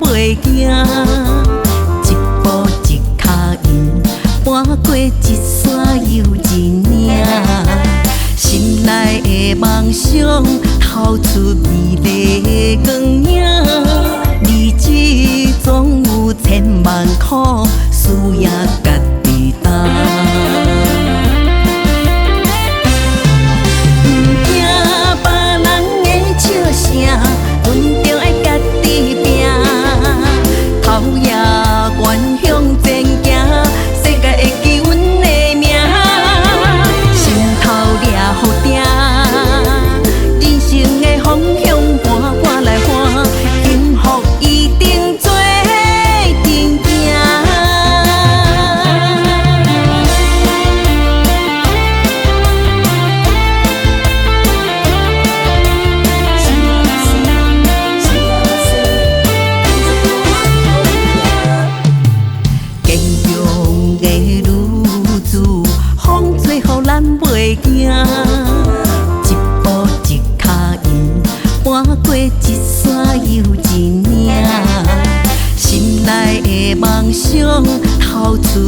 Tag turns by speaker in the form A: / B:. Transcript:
A: 袂惊，一步一脚印，搬过一山又一岭。心内的梦想，透出美丽的光影。日子总有千万苦，需要家己担。不听别人的笑声，阮着爱家己拼。头也悬向前行，世界会记阮的名。心头抓好定，人生的方向搬搬来换，幸福一定做阵行。坚强的女子，风吹予咱袂惊。一步一脚印，搬过一山又一岭。心内的梦想，透出